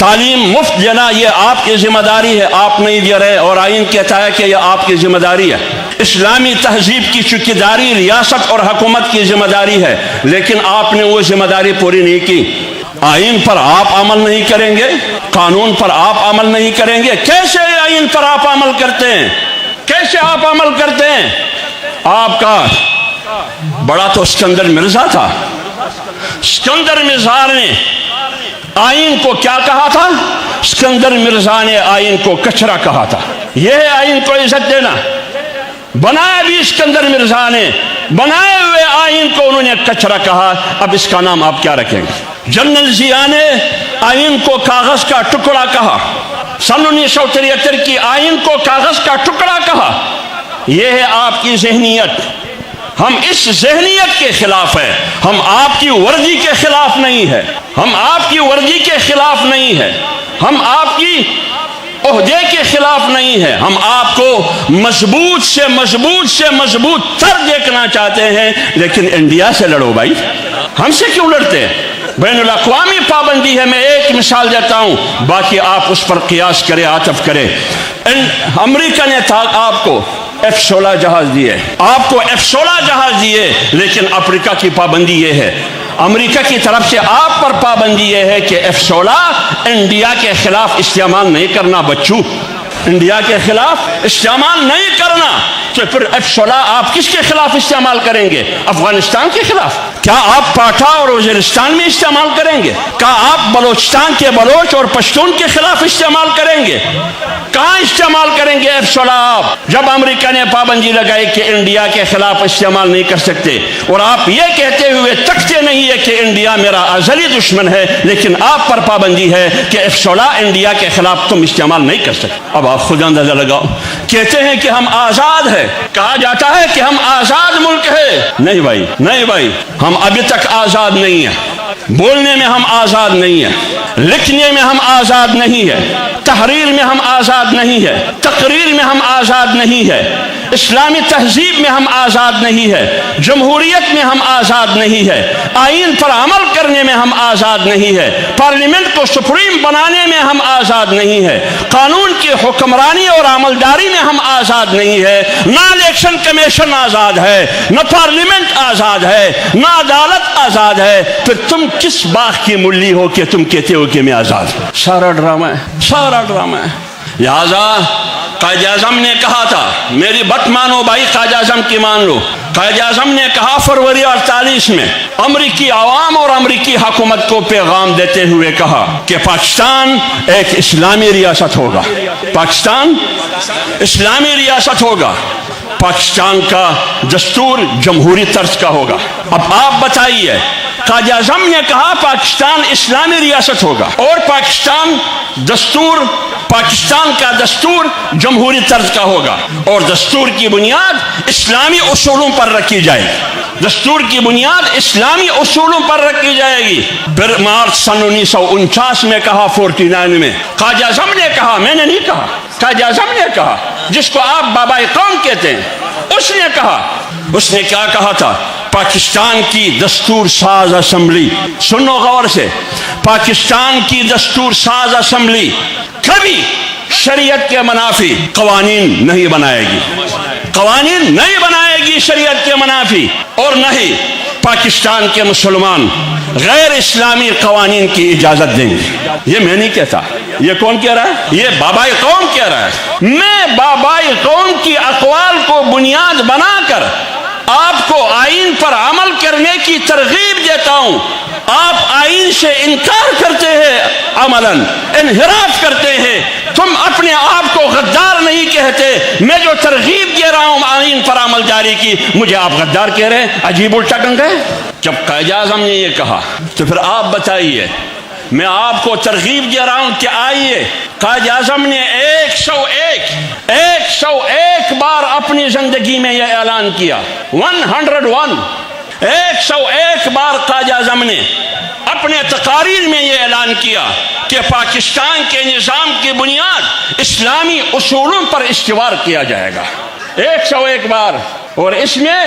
تعلیم مفت دینا یہ آپ کی ذمہ داری ہے، آپ نہیں دے رہے، اور آئین کہتا ہے کہ یہ آپ کی ذمہ داری ہے۔ اسلامی تہذیب کی چوکیداری ریاست اور حکومت کی ذمہ داری ہے، لیکن آپ نے وہ ذمہ داری پوری نہیں کی۔ آئین پر آپ عمل نہیں کریں گے، قانون پر آپ عمل نہیں کریں گے، کیسے آئین پر آپ عمل کرتے ہیں؟ کیسے آپ عمل کرتے ہیں؟ آپ کا بڑا تو اسکندر مرزا تھا۔ اسکندر مرزا نے آئین کو کیا کہا تھا؟ اسکندر مرزا نے آئین کو کچرا کہا تھا۔ یہ ہے آئین کو عزت دینا۔ بنایا بھی اسکندر مرزا نے، بنائے ہوئے آئین کو انہوں نے کچرا کہا۔ اب اس کا نام آپ کیا رکھیں گے؟ جنرل ضیاء نے آئین کو کاغذ کا ٹکڑا کہا، سن 1973 کی آئین کو کاغذ کا ٹکڑا کہا۔ یہ ہے آپ کی ذہنیت۔ ہم اس ذہنیت کے خلاف ہیں، ہم آپ کی ورزی کے خلاف نہیں ہے، ہم آپ کی ورزی کے خلاف نہیں ہے، ہم آپ کی عہدے کے خلاف نہیں ہے، ہم آپ کو مضبوط سے مضبوط تر دیکھنا چاہتے ہیں۔ لیکن انڈیا سے لڑو بھائی، ہم سے کیوں لڑتے ہیں؟ بین الاقوامی پابندی ہے۔ میں ایک مثال دیتا ہوں، باقی آپ اس پر قیاس کریں، عاطف کریں۔ امریکہ نے آپ کو F-16 جہاز دیے، آپ کو F-16 جہاز دیے، لیکن افریقہ کی پابندی یہ ہے، امریکہ کی طرف سے آپ پر پابندی یہ ہے کہ F-16 انڈیا کے خلاف استعمال نہیں کرنا۔ بچوں، انڈیا کے خلاف استعمال نہیں کرنا، تو پھر F-16 آپ کس کے خلاف استعمال کریں گے؟ افغانستان کے خلاف؟ کیا آپ پاٹھا اور وزیرستان میں استعمال کریں گے؟ کیا آپ بلوچستان کے بلوچ اور پشتون کے خلاف استعمال کریں گے؟ کہاں استعمال کریں گے F-16 آپ؟ جب امریکہ نے پابندی لگائی کہ انڈیا کے خلاف استعمال نہیں کر سکتے، اور آپ یہ کہتے ہوئے تکتے نہیں ہے کہ انڈیا میرا ازلی دشمن ہے، لیکن آپ پر پابندی ہے کہ F-16 انڈیا کے خلاف تم استعمال نہیں کر سکتے۔ اب آپ خود اندازہ لگاؤ۔ کہتے ہیں کہ ہم آزاد ہیں، کہا جاتا ہے کہ ہم آزاد ملک ہے۔ نہیں بھائی، نہیں بھائی، ہم ابھی تک آزاد نہیں ہیں۔ بولنے میں ہم آزاد نہیں ہیں، لکھنے میں ہم آزاد نہیں ہیں، تحریر میں ہم آزاد نہیں ہیں، تقریر میں ہم آزاد نہیں ہیں، اسلامی تہذیب میں ہم آزاد نہیں ہیں، جمہوریت میں ہم آزاد نہیں ہیں، آئین پر عمل کرنے میں ہم آزاد نہیں ہیں، پارلیمنٹ کو سپریم بنانے میں ہم آزاد نہیں ہیں، قانون کی حکمرانی اور عملداری میں ہم آزاد نہیں ہیں، نہ الیکشن کمیشن آزاد ہے، نہ پارلیمنٹ آزاد ہے، نہ عدالت آزاد ہے۔ پھر تم کس باغ کی ملی ہو کہ تم کہتے ہو کہ میں آزاد ہوں؟ سارا ڈرامہ ہے، سارا ڈرامہ ہے۔ لہذا قائد اعظم نے کہا تھا، میری بات مانو بھائی، قائد اعظم کی مان لو۔ قائد اعظم نے کہا فروری 48 میں امریکی عوام اور امریکی حکومت کو پیغام دیتے ہوئے کہا کہ پاکستان ایک اسلامی ریاست ہوگا، پاکستان اسلامی ریاست ہوگا، پاکستان کا دستور جمہوری طرز کا ہوگا۔ اب آپ بتائیے، قائد اعظم نے کہا پاکستان اسلامی ریاست ہوگا اور پاکستان کا دستور جمہوری طرز کا ہوگا، اور دستور کی بنیاد اسلامی اصولوں پر رکھی جائے گی، دستور کی بنیاد اسلامی اصولوں پر رکھی جائے گی۔ پھر مارچ سن 1949 میں کہا، 49 میں قائد اعظم نے کہا، میں نے نہیں کہا، قائد اعظم نے کہا، جس کو آپ بابائے قوم کہتے ہیں، اس نے کہا، اس نے کیا کہا تھا؟ پاکستان کی دستور ساز اسمبلی، سنو غور سے، پاکستان کی دستور ساز اسمبلی کبھی شریعت کے منافی قوانین نہیں بنائے گی، قوانین نہیں بنائے گی شریعت کے منافی، اور نہ ہی پاکستان کے مسلمان غیر اسلامی قوانین کی اجازت دیں گے۔ یہ میں نہیں کہتا، یہ کون کہہ رہا ہے؟ یہ بابائے قوم کہہ رہا ہے۔ میں بابائے قوم کی اقوال کو بنیاد بنا کر آپ کو آئین پر عمل کرنے کی ترغیب دیتا ہوں۔ آپ آئین سے انکار کرتے ہیں، عملاً انحراف کرتے ہیں، تم اپنے آپ کو غدار نہیں کہتے۔ میں جو ترغیب دے رہا ہوں آئین پر عمل جاری کی، مجھے آپ غدار کہہ رہے ہیں؟ عجیب الٹا ڈنگ ہے۔ جب قائد اعظم نے یہ کہا تو پھر آپ بتائیے، میں آپ کو ترغیب دے رہا ہوں کہ آئیے۔ قائد اعظم نے 101 بار اپنی زندگی میں یہ اعلان کیا، 101 بار قائد اعظم نے اپنے تقاریر میں یہ اعلان کیا کہ پاکستان کے نظام کی بنیاد اسلامی اصولوں پر استوار کیا جائے گا، 101 بار۔ اور اس میں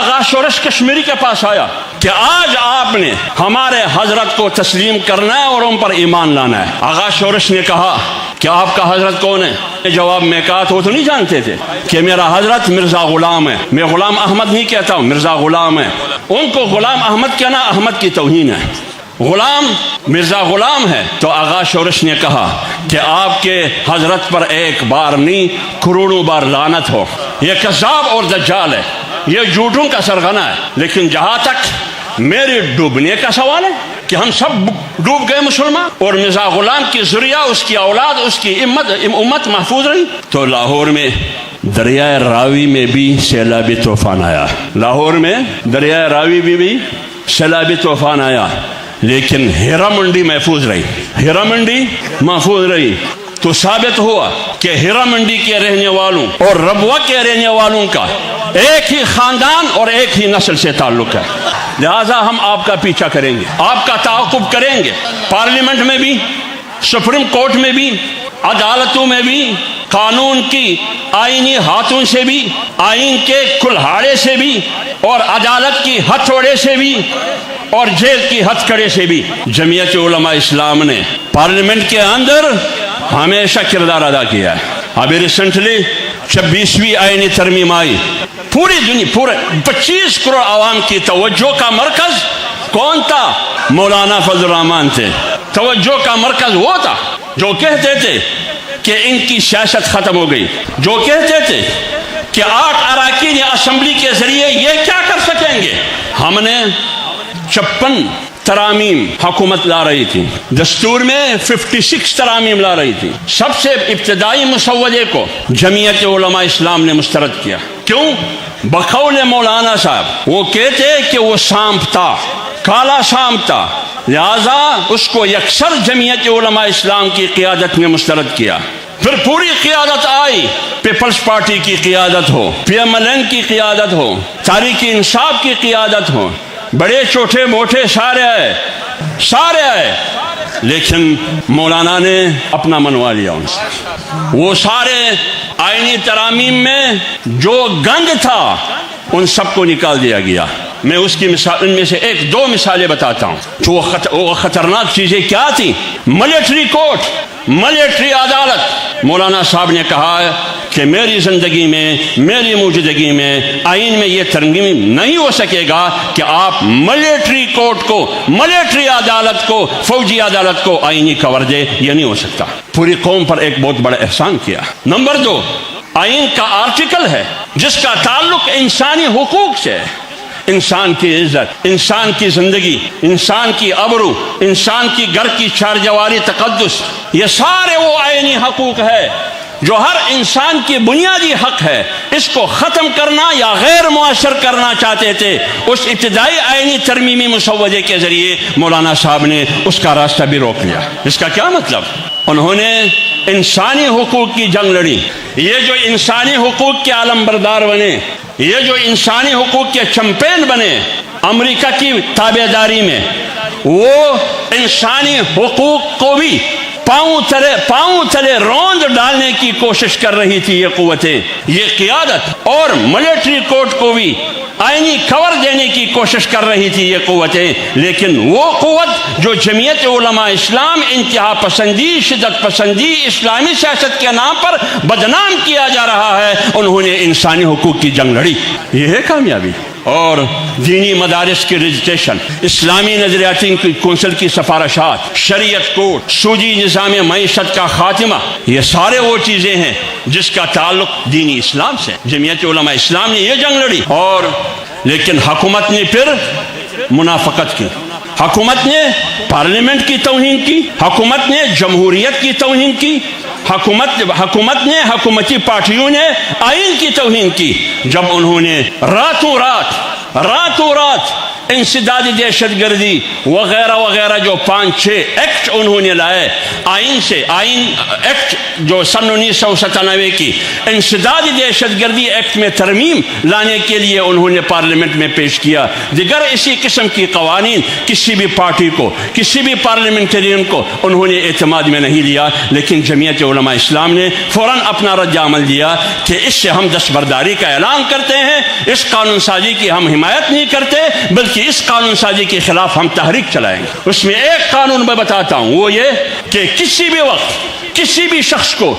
آغا شورش کشمیری کے پاس آیا کہ آج آپ نے ہمارے حضرت کو تسلیم کرنا ہے اور ان پر ایمان لانا ہے۔ آغا شورش نے کہا کہ آپ کا حضرت کون ہے؟ جواب میں کہا تو وہ تو نہیں جانتے تھے کہ میرا حضرت مرزا غلام ہے، میں غلام احمد نہیں کہتا ہوں، مرزا غلام ہے۔ ان کو غلام احمد کہنا احمد کی توہین ہے، غلام مرزا غلام ہے۔ تو آغا شورش نے کہا کہ آپ کے حضرت پر ایک بار نہیں کروڑوں بار لعنت ہو، یہ کذاب اور دجال ہے، یہ جھوٹوں کا سرغنہ ہے۔ لیکن جہاں تک میرے ڈوبنے کا سوال ہے کہ ہم سب ڈوب گئے مسلمان اور مرزا غلام کی ذریعہ اس کی اولاد اس کی امت محفوظ رہی، تو لاہور میں دریائے راوی میں بھی سیلابی طوفان آیا، لاہور میں دریائے راوی میں بھی سیلابی طوفان آیا، لیکن ہیرا منڈی محفوظ رہی، ہیرا منڈی محفوظ رہی۔ تو ثابت ہوا کہ ہیرا منڈی کے رہنے والوں اور ربوہ کے رہنے والوں کا ایک ہی خاندان اور ایک ہی نسل سے تعلق ہے۔ لہذا ہم آپ کا پیچھا کریں گے، آپ کا تعاقب کریں گے، پارلیمنٹ میں بھی، سپریم کورٹ میں بھی، عدالتوں میں بھی، قانون کی آئینی ہاتھوں سے بھی، آئین کے کلہاڑے سے بھی، اور عدالت کی ہتھوڑے سے بھی، اور جیل کی ہتھکڑے سے بھی۔ جمعیت علماء اسلام نے پارلیمنٹ کے اندر ہمیشہ کردار ادا کیا ہے۔ ابھی ریسنٹلی 26ویں آئینی ترمیم آئی، پوری دنیا پورے 25 کروڑ عوام کی توجہ کا مرکز کون تھا؟ مولانا فضل الرحمان تھے۔ توجہ کا مرکز وہ تھا جو کہتے تھے کہ ان کی سیاست ختم ہو گئی، جو کہتے تھے کہ 8 اراکین اسمبلی کے ذریعے یہ کیا کر سکیں گے۔ ہم نے 56 ترامیم حکومت لا رہی تھی، دستور میں 56 ترامیم لا رہی تھی۔ سب سے ابتدائی مسودے کو جمعیت علماء اسلام نے مسترد کیا۔ کیوں؟ بقول مولانا صاحب وہ کہتے کہ وہ سانپ تھا، کالا سانپ تھا، لہذا اس کو یکسر جمعیت علماء اسلام کی قیادت نے مسترد کیا۔ پھر پوری قیادت آئی، پیپلز پارٹی کی قیادت ہو، پی ایم ایل این کی قیادت ہو، تحریک انصاف کی قیادت ہو، بڑے چھوٹے موٹے سارے آئے، لیکن مولانا نے اپنا منوا لیا ان سے۔ وہ سارے آئینی ترامیم میں جو گند تھا ان سب کو نکال دیا گیا۔ میں اس کی مثال ان میں سے 1-2 مثالیں بتاتا ہوں۔ تو وہ خطرناک چیزیں کیا تھیں؟ ملٹری کورٹ، ملٹری عدالت۔ مولانا صاحب نے کہا کہ میری زندگی میں، میری موجودگی میں آئین میں یہ ترمیم نہیں ہو سکے گا کہ آپ ملٹری کورٹ کو، ملٹری عدالت کو، فوجی عدالت کو آئینی کور دے، یہ نہیں ہو سکتا۔ پوری قوم پر ایک بہت بڑا احسان کیا۔ نمبر 2، آئین کا آرٹیکل ہے جس کا تعلق انسانی حقوق سے، انسان کی عزت، انسان کی زندگی، انسان کی ابرو، انسان کی گھر کی چارجواری تقدس، یہ سارے وہ آئینی حقوق ہے جو ہر انسان کی بنیادی حق ہے۔ اس کو ختم کرنا یا غیر مؤثر کرنا چاہتے تھے۔ اس ابتدائی آئینی ترمیمی مسودے کے ذریعے مولانا صاحب نے اس کا راستہ بھی روک لیا۔ اس کا کیا مطلب؟ انہوں نے انسانی حقوق کی جنگ لڑی۔ یہ جو انسانی حقوق کے علم بردار بنے، یہ جو انسانی حقوق کے چمپین بنے امریکہ کی تابعداری میں، وہ انسانی حقوق کو بھی پاؤں تلے روند ڈالنے کی کوشش کر رہی تھی یہ قوتیں، یہ قیادت، اور ملٹری کورٹ کو بھی آئینی کور دینے کی کوشش کر رہی تھی یہ قوتیں۔ لیکن وہ قوت جو جمعیت علماء اسلام انتہا پسندی، شدت پسندی، اسلامی سیاست کے نام پر بدنام کیا جا رہا ہے، انہوں نے انسانی حقوق کی جنگ لڑی۔ یہ ہے کامیابی۔ اور دینی مدارس کی رجسٹریشن، اسلامی نظریاتی کونسل کی سفارشات، شریعت کوڈ، سودی نظام معیشت کا خاتمہ، یہ سارے وہ چیزیں ہیں جس کا تعلق دینی اسلام سے۔ جمعیت علماء اسلام نے یہ جنگ لڑی، اور لیکن حکومت نے پھر منافقت کی، حکومت نے پارلیمنٹ کی توہین کی، حکومت نے جمہوریت کی توہین کی، حکومت نے، حکومتی پارٹیوں نے آئین کی توہین کی، جب انہوں نے راتوں رات انسدادی دہشت گردی وغیرہ وغیرہ جو 5-6 ایکٹ انہوں نے لائے آئین ایکٹ جو سن 1997 کی انسدادی دہشت گردی ایکٹ میں ترمیم لانے کے لیے انہوں نے پارلیمنٹ میں پیش کیا. دیگر اسی قسم کی قوانین کسی بھی پارٹی کو کسی بھی پارلیمنٹرین کو انہوں نے اعتماد میں نہیں لیا. لیکن جمعیت علماء اسلام نے فوراً اپنا رد عمل دیا کہ اس سے ہم دستبرداری کا اعلان کرتے ہیں, اس قانون سازی کی ہم حمایت نہیں کرتے بلکہ اس قانون سازی کے خلاف ہم تحریک چلائیں گے. اس میں ایک قانون میں بتاتا ہوں, وہ یہ کہ کسی بھی وقت کسی بھی شخص کو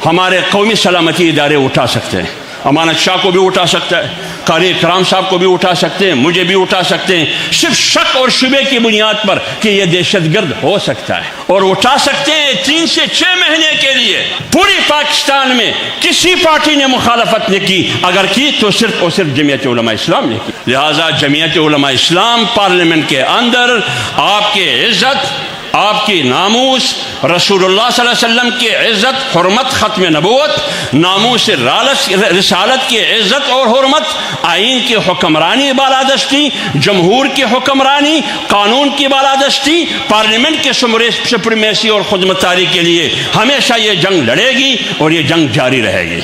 ہمارے قومی سلامتی ادارے اٹھا سکتے ہیں. امانت شاہ کو بھی اٹھا سکتا ہے, قاری اکرام صاحب کو بھی اٹھا سکتے ہیں, مجھے بھی اٹھا سکتے ہیں, صرف شک اور شبے کی بنیاد پر کہ یہ دہشت گرد ہو سکتا ہے, اور اٹھا سکتے ہیں 3 سے 6 مہینے کے لیے. پوری پاکستان میں کسی پارٹی نے مخالفت نہیں کی, اگر کی تو صرف اور صرف جمعیت علماء اسلام نے کی. لہذا جمعیت علماء اسلام پارلیمنٹ کے اندر آپ کی عزت, آپ کی ناموس, رسول اللہ صلی اللہ علیہ وسلم کی عزت, حرمت, ختم نبوت, ناموس رسالت کی عزت اور حرمت, آئین کی حکمرانی بالادستی, جمہور کی حکمرانی, قانون کی بالادستی, پارلیمنٹ کے سپریمیسی اور خودمختاری کے لیے ہمیشہ یہ جنگ لڑے گی اور یہ جنگ جاری رہے گی.